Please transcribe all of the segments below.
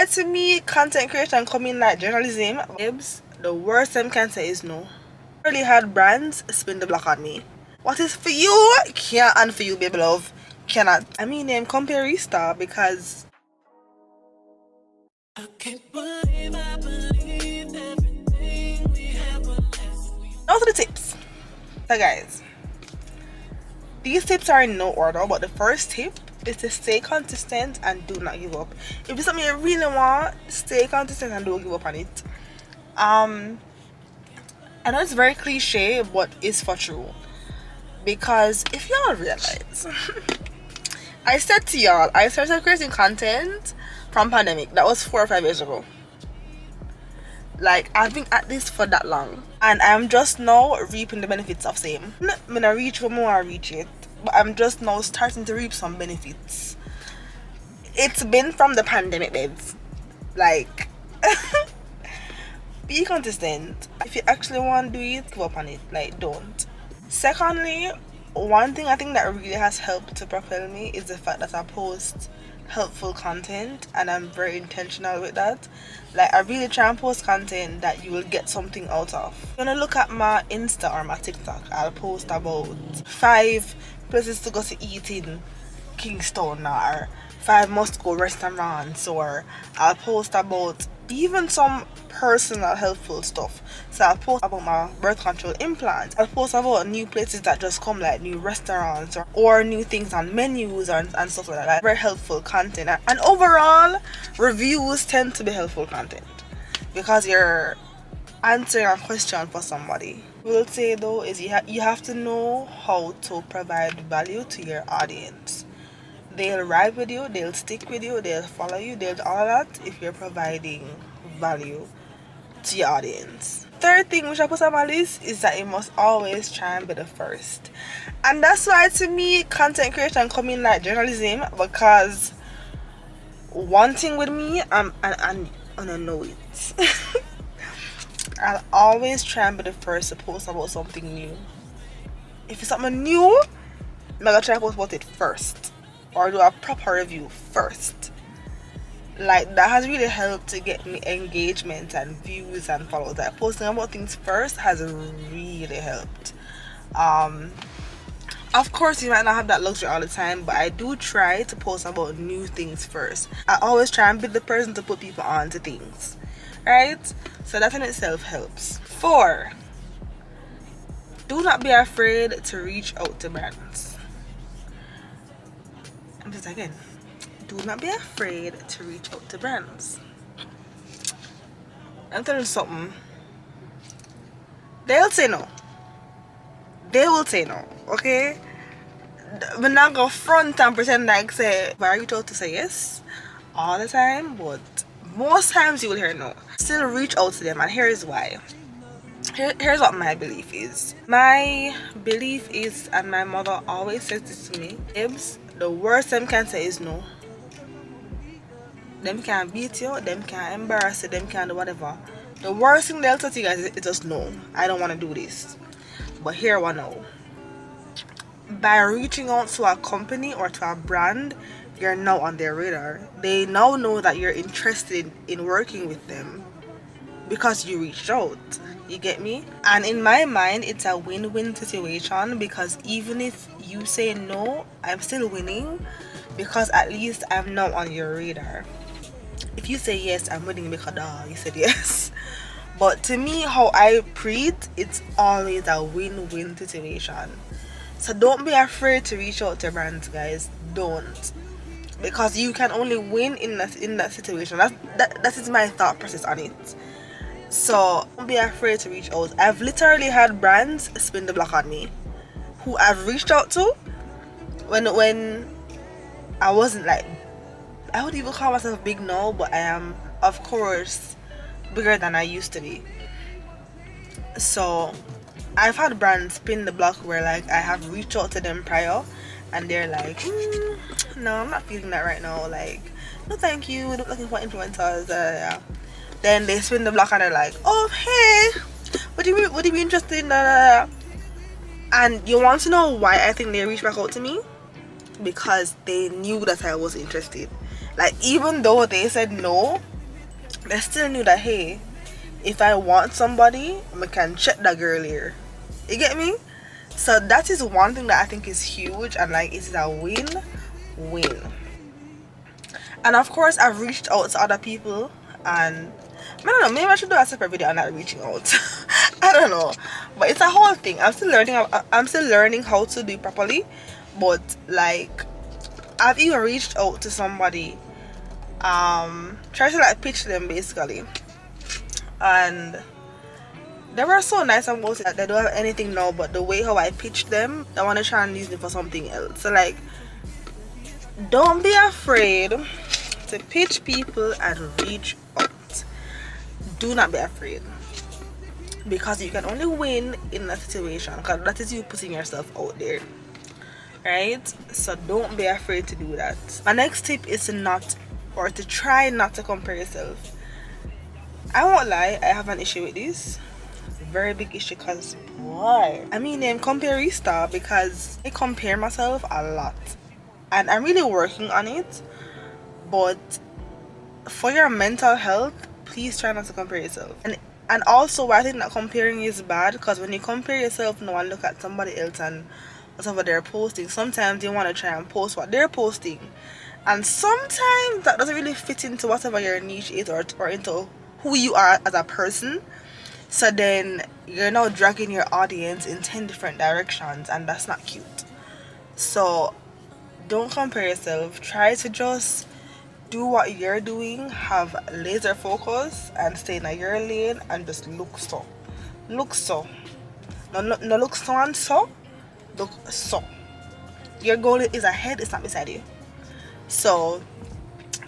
why to me content creation coming like journalism, babes, the worst them can say is no. Really had brands spin the block on me. What is for you can't, and for you, baby love, cannot. I mean, comparista because I can't believe I believed everything we have. Those are the tips. So guys, these tips are in no order, but the first tip is to stay consistent and do not give up. If it's something you really want, stay consistent and don't give up on it. I know it's very cliche, but it's for true. Because if y'all realize, I said to y'all, I started creating content from pandemic. That was 4 or 5 years ago. Like, I've been at this for that long, and I'm just now reaping the benefits of same. I'm gonna reach where more I reach it, but I'm just now starting to reap some benefits. It's been from the pandemic, babes. Like, be consistent. If you actually want to do it, give up on it. Like, don't. Secondly, one thing I think that really has helped to propel me is the fact that I post helpful content, and I'm very intentional with that. Like, I really try and post content that you will get something out of. When I look at my Insta or my TikTok, I'll post about 5 places to go to eat in Kingston, or 5 must go restaurants, or I'll post about even some personal helpful stuff. So I'll post about my birth control implant. I'll post about new places that just come, like new restaurants or new things on menus and stuff like that. Very helpful content, and overall reviews tend to be helpful content because you're answering a question for somebody. What I will say though is you have to know how to provide value to your audience. They'll ride with you, they'll stick with you, they'll follow you, they'll do all that if you're providing value to your audience. Third thing which I put on my list is that you must always try and be the first. And that's why to me content creation come in like journalism, because one thing with me, and I know it. I'll always try and be the first to post about something new. If it's something new, I'm gonna try to post about it first, or do a proper review first. Like, that has really helped to get me engagement and views and followers. Like, posting about things first has really helped. Of course you might not have that luxury all the time, but I do try to post about new things first. I always try and be the person to put people on to things, right? So that in itself helps. 4, do not be afraid to reach out to brands. And just again, do not be afraid to reach out to brands. I'm telling you something. They'll say no. They will say no, okay? We're not gonna front and pretend like say, I reach out to say yes all the time, but most times you will hear no. Still reach out to them, and here's why. Here's what my belief is. My belief is, and my mother always says this to me, babes, the worst them can say is no. Them can beat you, them can embarrass you, them can do whatever. The worst thing they'll tell you guys is just no. I don't want to do this. But here we know. By reaching out to a company or to a brand, you're now on their radar. They now know that you're interested in working with them because you reached out. You get me? And in my mind, it's a win-win situation, because even if you say no, I'm still winning, because at least I'm now on your radar. If you say yes, I'm winning because you said yes. But to me, how I treat, it's always a win-win situation. So don't be afraid to reach out to brands, guys. Don't, because you can only win in that situation. That is my thought process on it. So don't be afraid to reach out. I've literally had brands spin the block on me, who I've reached out to when I wasn't like, I would even call myself big now, but I am, of course, bigger than I used to be. So I've had brands spin the block where, like, I have reached out to them prior, and they're like, no, I'm not feeling that right now. Like, no, thank you. We're not looking for influencers. Then they spin the block and they're like, oh, hey, would you be interested in that? And you want to know why I think they reached back out to me? Because they knew that I was interested. Like, even though they said no, I still knew that, hey, if I want somebody, I can check that girl here. You get me? So that is one thing that I think is huge, and like it's a win. And of course, I've reached out to other people, and I don't know, maybe I should do a separate video on that reaching out. I don't know, but it's a whole thing. I'm still learning. I'm still learning how to do it properly, but like I've even reached out to somebody, try to like pitch them basically, and they were so nice and mostly that they don't have anything now, but the way how I pitched them, they want to try and use me for something else. So like, don't be afraid to pitch people and reach out. Do not be afraid, because you can only win in that situation, because that is you putting yourself out there, right? So don't be afraid to do that. My next tip is to try not to compare yourself. I won't lie, I have an issue with this, very big issue, because why? I mean, I'm comparista because I compare myself a lot, and I'm really working on it. But for your mental health, please try not to compare yourself. And also, I think that comparing is bad, because when you compare yourself now and look at somebody else and whatever they're posting, sometimes you want to try and post what they're posting, and sometimes that doesn't really fit into whatever your niche is, or into who you are as a person. So then you're now dragging your audience in 10 different directions, and that's not cute. So don't compare yourself. Try to just do what you're doing, have laser focus, and stay in your lane, and just look so. No look so and so. Look so. Your goal is ahead, it's not beside you. So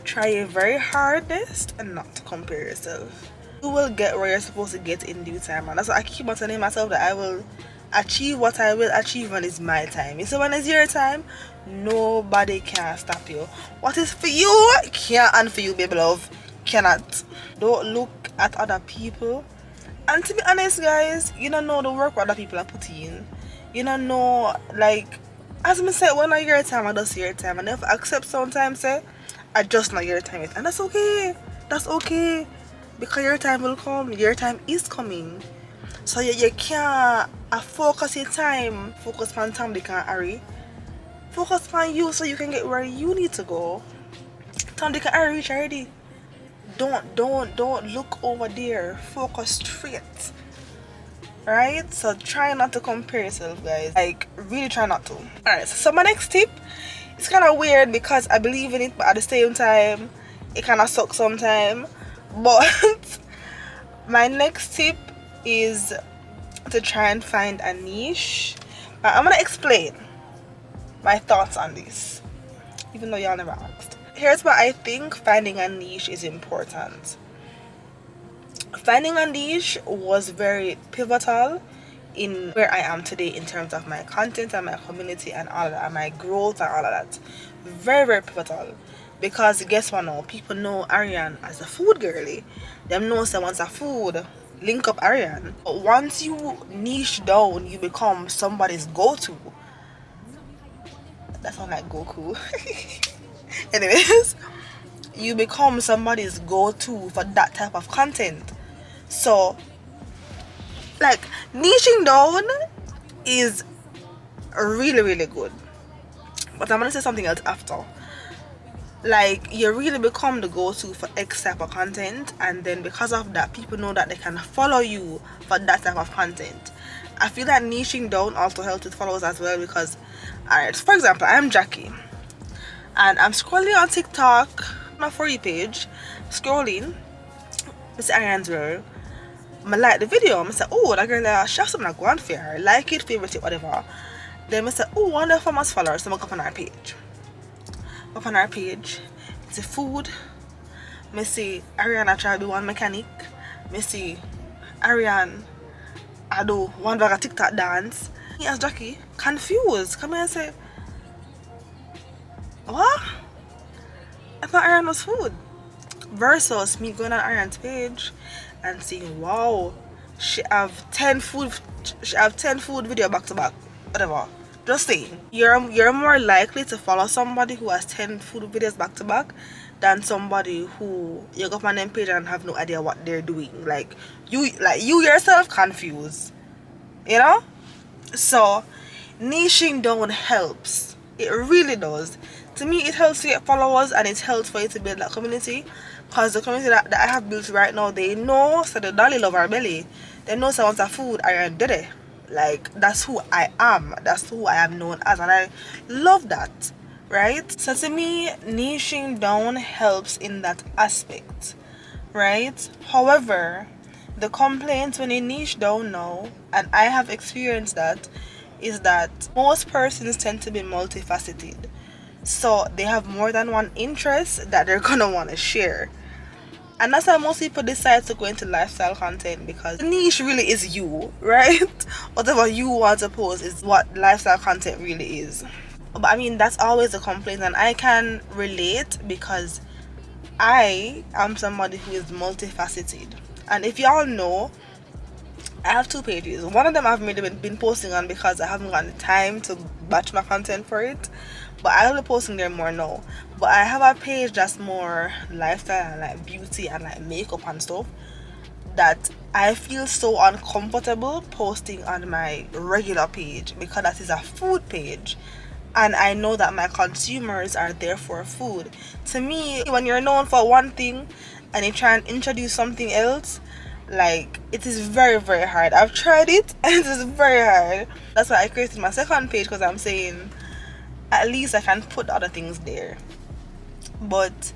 try your very hardest and not to compare yourself. You will get where you're supposed to get in due time, and that's what I keep on telling myself, that I will achieve what I will achieve when it's my time. So when it's your time, nobody can stop you. What is for you can't, and for you, baby love, cannot. Don't look at other people. And to be honest, guys, you don't know the work other people are putting in. You don't know, like, as I said, when I your time, I just your time. And if I accept sometimes, say, I just not your time yet. And that's okay. That's okay. Because your time will come. Your time is coming. So you can't focus your time. Focus on time, they can't hurry. Focus on you so you can get where you need to go. Time they can hurry reach already. Don't look over there. Focus straight. Right? So try not to compare yourself, guys. Like, really try not to. Alright, so my next tip, it's kind of weird because I believe in it, but at the same time it kind of sucks sometimes. But my next tip is to try and find a niche. I'm gonna explain my thoughts on this, even though y'all never asked. Here's what I think finding a niche is important. Finding a niche was very pivotal in where I am today in terms of my content and my community and all of that, and my growth and all of that. Very, very pivotal. Because guess what now? People know Ariane as a food girly. Them know someone's a food. Link up Ariane. But once you niche down, you become somebody's go-to. That sounds like Goku. Anyways, you become somebody's go-to for that type of content. So, like, niching down is really, really good. But I'm gonna say something else after. Like, you really become the go-to for X type of content, and then because of that, people know that they can follow you for that type of content. I feel that niching down also helps with followers as well, because, alright, for example, I'm Jackie, and I'm scrolling on TikTok, on my For You page, scrolling, Miss Ariane's World. I like the video, I say, oh, that girl, she has something like one for her, like it, favorite it, whatever. Then I say, oh, one of them has followers, so I go up on our page. Up on our page, it's a food. I see Ariane try to do one mechanic. I see Ariane I do one bag of TikTok dance. Me as Jackie, confused. Come here and say, what? I thought Ariane was food. Versus me going on Ariane's page and seeing, wow, she have 10 food video back to back, whatever. Just saying, you're more likely to follow somebody who has 10 food videos back to back than somebody who you go on them page and have no idea what they're doing. You yourself confused, you know. So niching down helps. It really does. To me, it helps to get followers, and it helps for you to build that community. Because the community that I have built right now, they know so the dolly love our belly. They know someone's a food I did it. Like, that's who I am. That's who I am known as, and I love that. Right? So to me, niching down helps in that aspect. Right? However, the complaint when you niche down now, and I have experienced that, is that most persons tend to be multifaceted. So they have more than one interest that they're gonna want to share. And that's why most people decide to go into lifestyle content, because the niche really is you, right? Whatever you want to post is what lifestyle content really is. But I mean, that's always a complaint, and I can relate because I am somebody who is multifaceted. And if y'all know, I have 2 pages. One of them I've been posting on because I haven't gotten the time to batch my content for it. But I'll be posting there more now. But I have a page that's more lifestyle and like beauty and like makeup and stuff, that I feel so uncomfortable posting on my regular page, because that is a food page. And I know that my consumers are there for food. To me, when you're known for one thing and you try and introduce something else, like, it is very, very hard. I've tried it and it is very hard. That's why I created my second page, because I'm saying at least I can put other things there. But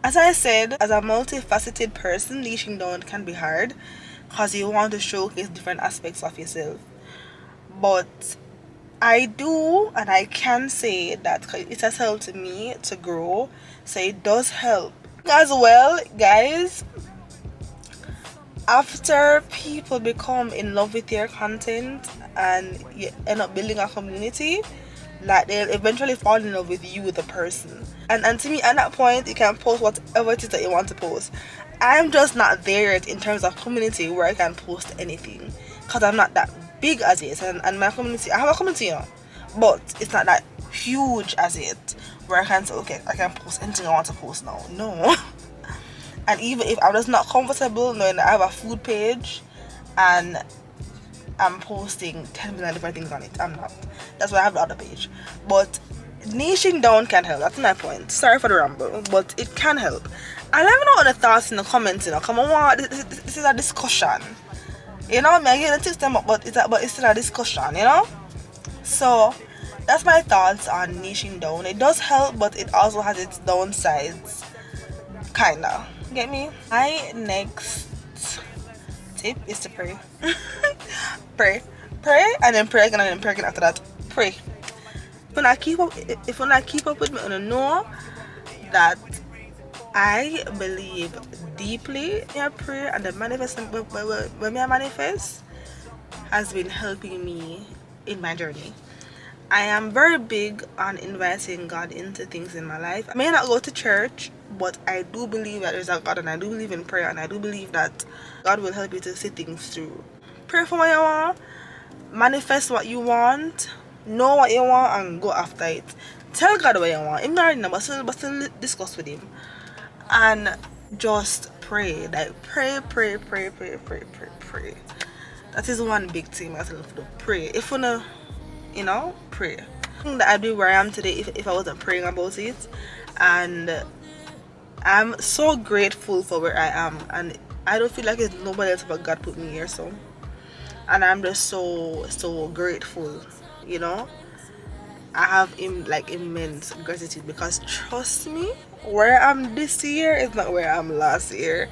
as I said, as a multifaceted person, niching down can be hard because you want to showcase different aspects of yourself. But I do, and I can say that it has helped me to grow. So it does help as well, guys. After people become in love with your content and you end up building a community, like, they'll eventually fall in love with you, the person. And to me, at that point, you can post whatever it is that you want to post. I'm just not there yet in terms of community where I can post anything, because I'm not that big as yet. And my community, I have a community, you know, but it's not that huge as yet where I can say, okay, I can post anything I want to post now. No. And even if I'm just not comfortable knowing that I have a food page and I'm posting 10 million different things on it, I'm not. That's why I have the other page. But niching down can help. That's my point. Sorry for the ramble, but it can help. And let me know other thoughts in the comments. You know, come on, this is a discussion. You know, me again, it them up, but it's still a discussion. You know. So that's my thoughts on niching down. It does help, but it also has its downsides. Kinda. Get me? My next tip is to pray. Pray, and then pray again, and then pray again after that. Pray. If you not keep up with me, you know that I believe deeply in prayer, and the manifestation when I manifest has been helping me in my journey. I am very big on inviting God into things in my life. I may not go to church, but I do believe that there's a God, and I do believe in prayer, and I do believe that God will help you to see things through. Pray for what you want, manifest what you want, know what you want, and go after it. Tell God what you want. Him not know, but still discuss with him. And just pray. Like, pray. That is one big thing I tell you to do. Pray. If you know, pray. I think that I'd be where I am today if I wasn't praying about it. And I'm so grateful for where I am, and I don't feel like it's nobody else but God put me here. So, and I'm just so grateful, you know. I have immense gratitude, because trust me, where I'm this year is not where I'm last year,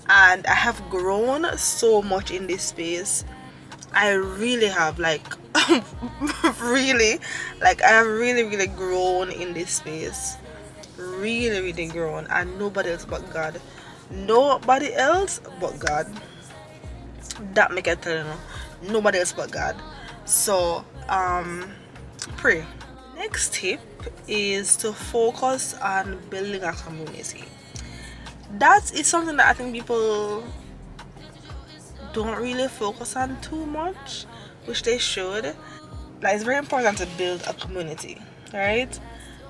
and I have grown so much in this space. I really have, I have really grown in this space, really grown, and nobody else but God, that make I tell you, nobody else but God. So pray. Next tip is to focus on building a community. That is something that I think people don't really focus on too much, which they should. Like, it's very important to build a community, right?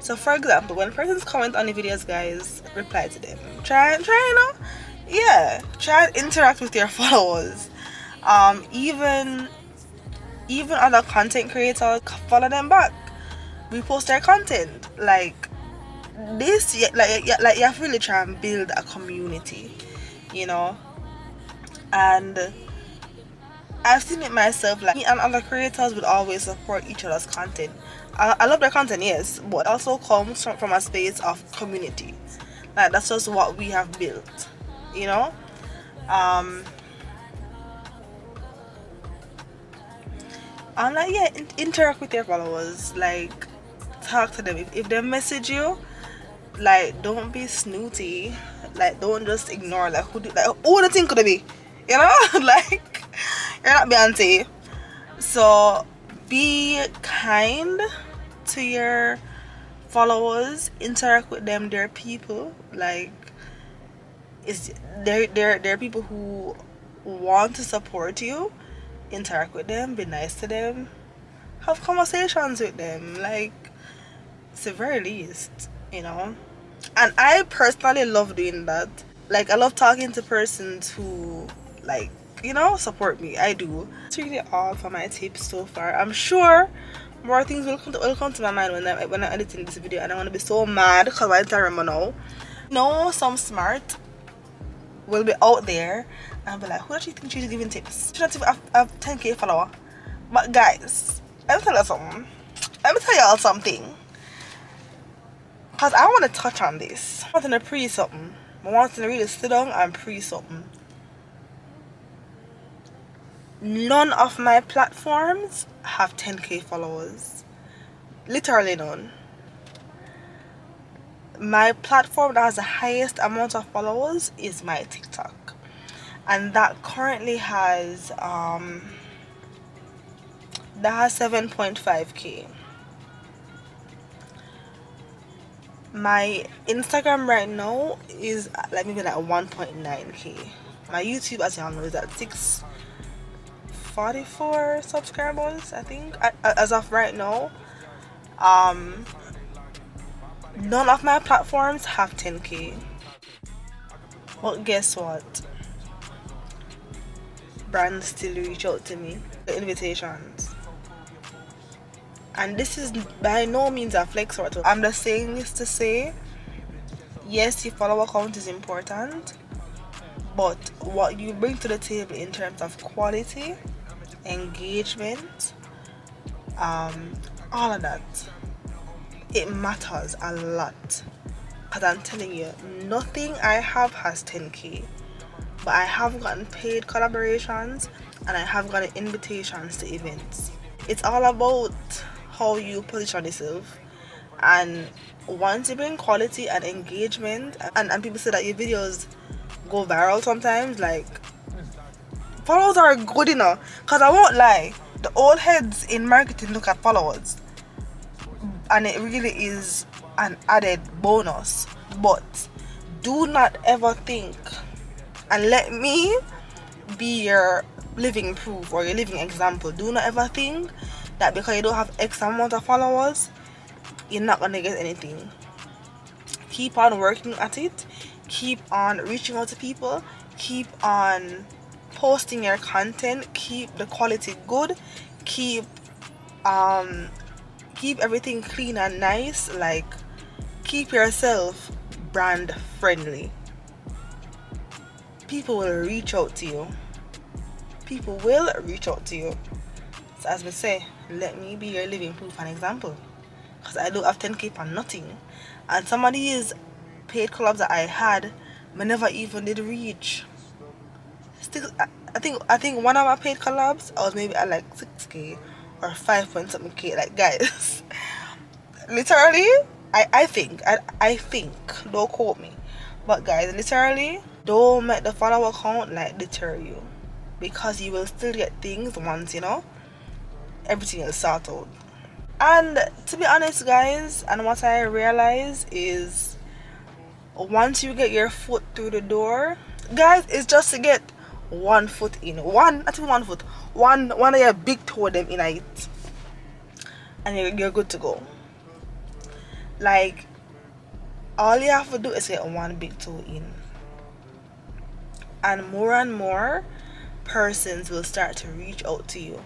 So for example, when persons comment on the videos, guys, reply to them. Try, you know, yeah, try and interact with your followers. Even other content creators, follow them back, repost their content. Like this, like you have to really try and build a community, you know. And I've seen it myself, like me and other creators would always support each other's content. I love their content, yes, but it also comes from a space of community. Like that's just what we have built, you know. I'm like, yeah, interact with your followers, like talk to them. If they message you, like don't be snooty, like don't just ignore, like who the thing could it be, you know. Like you're not Beyonce. So be kind to your followers, interact with them. They're people, like they're people who want to support you. Interact with them, be nice to them, have conversations with them, like it's the very least, you know. And I personally love doing that. Like I love talking to persons who, like, you know, support me. I do. It's really all for my tips so far. I'm sure more things will come to my mind when I'm editing this video, and I want to be so mad because I don't remember now. No, some smart will be out there and I'll be like, who does she think she's giving tips? She doesn't have 10k follower. But guys, let me tell you something. Let me tell y'all something. Because I want to touch on this. I want to pre something. I want to really sit down and pre something. None of my platforms have 10k followers. Literally none. My platform that has the highest amount of followers is my TikTok. And that currently has 7.5k. My Instagram right now is like maybe like 1.9k. My YouTube, as y'all know, is at 644 subscribers, I think, as of right now. None of my platforms have 10k. But guess what? Brands still reach out to me, the invitations. And this is by no means a flex or I'm just saying this to say, yes, your follower count is important, but what you bring to the table in terms of quality, engagement, all of that, it matters a lot. Because I'm telling you, nothing I have has 10k, but I have gotten paid collaborations and I have gotten invitations to events. It's all about how you position yourself, and once you bring quality and engagement, and people say that your videos go viral sometimes, like followers are good enough. Because I won't lie, the old heads in marketing look at followers and it really is an added bonus. But do not ever think, and let me be your living proof or your living example, do not ever think that because you don't have X amount of followers, you're not gonna get anything. Keep on working at it, keep on reaching out to people, keep on posting your content, keep the quality good, keep everything clean and nice, like keep yourself brand friendly. People will reach out to you. People will reach out to you. So as we say, let me be your living proof and example. Because I don't have 10k for nothing. And some of these paid collabs that I had, I never even did reach. Still, I think one of my paid collabs, I was maybe at like 6k or 5 point something k. Like guys, literally, I think, don't quote me, but guys, literally, don't make the follower count like deter you, because you will still get things once, you know, everything is sorted. And to be honest, guys, and what I realize is, once you get your foot through the door, guys, it's just to get one foot in, one of your big toe them in it, and you're good to go. Like, all you have to do is get one big toe in, and more persons will start to reach out to you.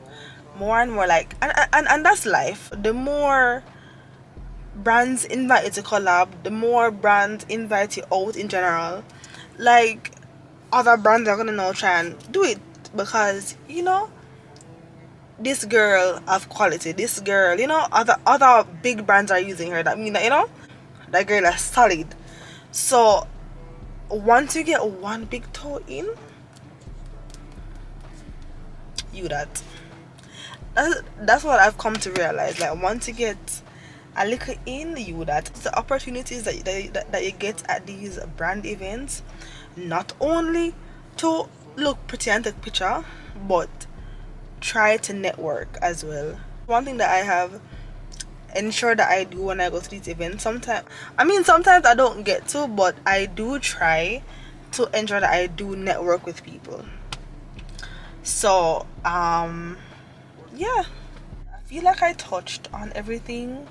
More and more, like, and that's life. The more brands invite you to collab, the more brands invite you out in general. Like, other brands are gonna now try and do it because, this girl of quality, this girl, other big brands are using her. That mean that, that girl is solid. So once you get one big toe in, you that's what I've come to realize. Like, once you get a little in, you that the opportunities that you get at these brand events, not only to look pretty and take picture, but try to network as well. One thing that I have ensured that I do when I go to these events, sometimes I don't get to, but I do try to ensure that I do network with people. So yeah, I feel like I touched on everything.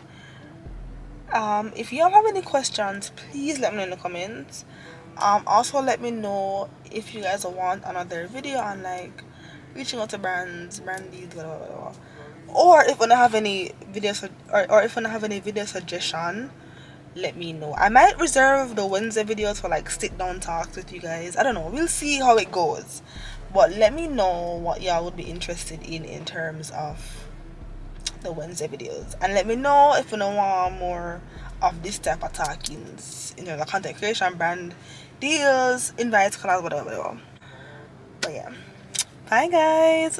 If y'all have any questions, please let me know in the comments. Also let me know if you guys want another video on, like, reaching out to brands, brand deals, blah, blah, blah, blah. Or if you don't have any videos, or if you don't have any video suggestion, let me know. I might reserve the Wednesday videos for, like, sit down talks with you guys. I don't know, we'll see how it goes, but let me know what y'all would be interested in terms of the Wednesday videos, and let me know if you don't want more of this type of talkings, the content creation, brand deals, invites, collabs, whatever. But yeah, bye guys.